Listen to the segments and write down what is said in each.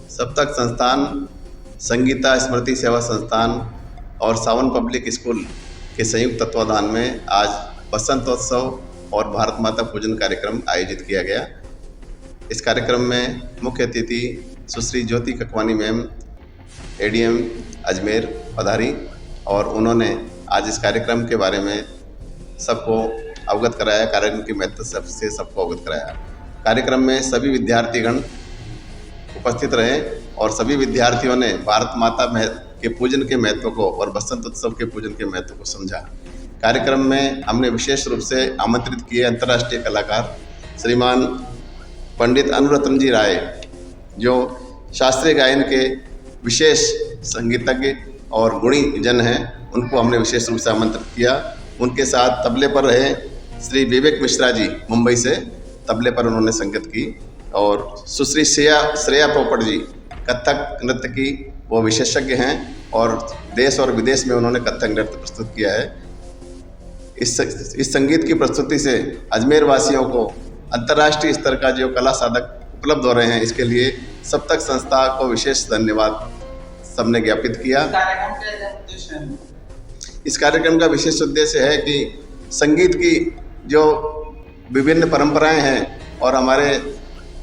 सप्तक संस्थान, संगीता स्मृति सेवा संस्थान और सावन पब्लिक स्कूल के संयुक्त तत्वाधान में आज बसंतोत्सव और भारत माता पूजन कार्यक्रम आयोजित किया गया। इस कार्यक्रम में मुख्य अतिथि सुश्री ज्योति ककवानी मैम एडीएम अजमेर पधारी और उन्होंने आज इस कार्यक्रम के बारे में सबको अवगत कराया, कार्यक्रम के महत्व से सबको अवगत कराया। कार्यक्रम में सभी विद्यार्थीगण उपस्थित रहे और सभी विद्यार्थियों ने भारत माता के पूजन के महत्व को और बसंत उत्सव के पूजन के महत्व को समझा। कार्यक्रम में हमने विशेष रूप से आमंत्रित किए अंतर्राष्ट्रीय कलाकार श्रीमान पंडित अनुरत्न जी राय, जो शास्त्रीय गायन के विशेष संगीतज्ञ और गुणी जन हैं। उनको हमने विशेष रूप से आमंत्रित किया। उनके साथ तबले पर रहे श्री विवेक मिश्रा जी, मुंबई से तबले पर उन्होंने संगीत की, और सुश्री श्रेया पोपट जी कथक नृत्य की वो विशेषज्ञ हैं और देश और विदेश में उन्होंने कथक नृत्य प्रस्तुत किया है। इस संगीत की प्रस्तुति से अजमेर वासियों को अंतर्राष्ट्रीय स्तर का जो कला साधक उपलब्ध हो रहे हैं, इसके लिए सप्तक संस्था को विशेष धन्यवाद सबने ज्ञापित किया। इस कार्यक्रम का विशेष उद्देश्य है कि संगीत की जो विभिन्न परंपराएं हैं और हमारे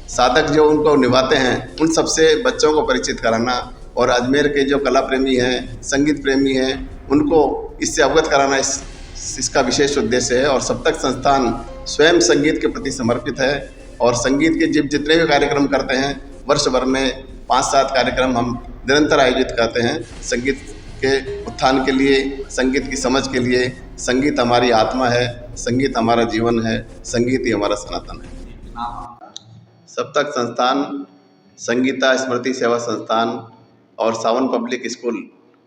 साधक जो उनको निभाते हैं, उन सबसे बच्चों को परिचित कराना और अजमेर के जो कला प्रेमी हैं, संगीत प्रेमी हैं, उनको इससे अवगत कराना इसका विशेष उद्देश्य है। और सप्तक संस्थान स्वयं संगीत के प्रति समर्पित है और संगीत के जितने भी कार्यक्रम करते हैं, वर्ष भर में 5-7 कार्यक्रम हम निरंतर आयोजित करते हैं। संगीत के उत्थान के लिए, संगीत की समझ के लिए। संगीत हमारी आत्मा है, संगीत हमारा जीवन है, संगीत ही हमारा सनातन है। सप्तक संस्थान, संगीता स्मृति सेवा संस्थान और सावन पब्लिक स्कूल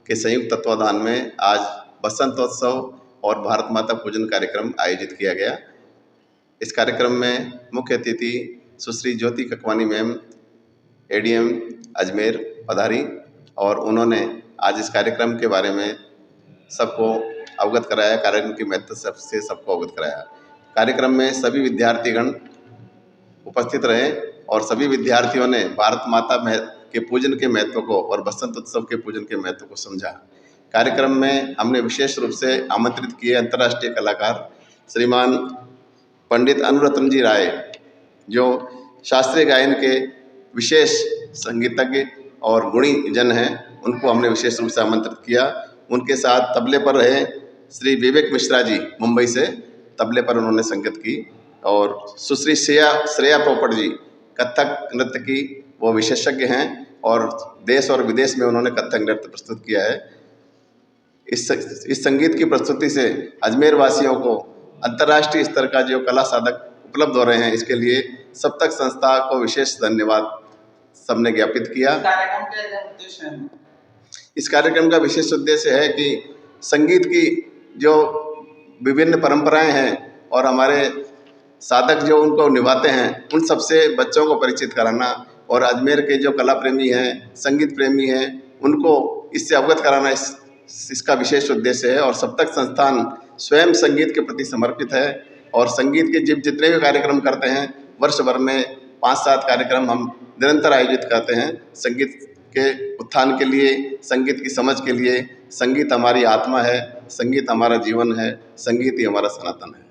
के संयुक्त तत्वाधान में आज बसंतोत्सव और भारत माता पूजन कार्यक्रम आयोजित किया गया। इस कार्यक्रम में मुख्य अतिथि सुश्री ज्योति ककवानी मैम एडीएम अजमेर पधारी और उन्होंने आज इस कार्यक्रम के बारे में सबको अवगत कराया, कार्यक्रम के महत्व से सबको अवगत कराया। कार्यक्रम में सभी विद्यार्थीगण उपस्थित रहे और सभी विद्यार्थियों ने भारत माता के पूजन के महत्व को और बसंत उत्सव के पूजन के महत्व को समझा। कार्यक्रम में हमने विशेष रूप से आमंत्रित किए अंतर्राष्ट्रीय कलाकार श्रीमान पंडित अनुरत्न जी राय, जो शास्त्रीय गायन के विशेष संगीतज्ञ और गुणी जन हैं। उनको हमने विशेष रूप से आमंत्रित किया। उनके साथ तबले पर रहे श्री विवेक मिश्रा जी, मुंबई से तबले पर उन्होंने संगीत की, और सुश्री श्रेया पोपट जी कथक नृत्य की वो विशेषज्ञ हैं और देश और विदेश में उन्होंने कथक नृत्य प्रस्तुत किया है। इस संगीत की प्रस्तुति से अजमेर वासियों को अंतर्राष्ट्रीय स्तर का जो कला साधक उपलब्ध हो रहे हैं, इसके लिए सप्तक संस्था को विशेष धन्यवाद सबने ज्ञापित किया। इस कार्यक्रम का विशेष उद्देश्य है कि संगीत की जो विभिन्न परंपराएं हैं और हमारे साधक जो उनको निभाते हैं, उन सबसे बच्चों को परिचित कराना और अजमेर के जो कला प्रेमी हैं, संगीत प्रेमी हैं, उनको इससे अवगत कराना इसका विशेष उद्देश्य है। और सप्तक संस्थान स्वयं संगीत के प्रति समर्पित है और संगीत के जितने भी कार्यक्रम करते हैं, वर्ष भर में 5-7 कार्यक्रम हम निरंतर आयोजित करते हैं। संगीत के उत्थान के लिए, संगीत की समझ के लिए। संगीत हमारी आत्मा है, संगीत हमारा जीवन है, संगीत ही हमारा सनातन है।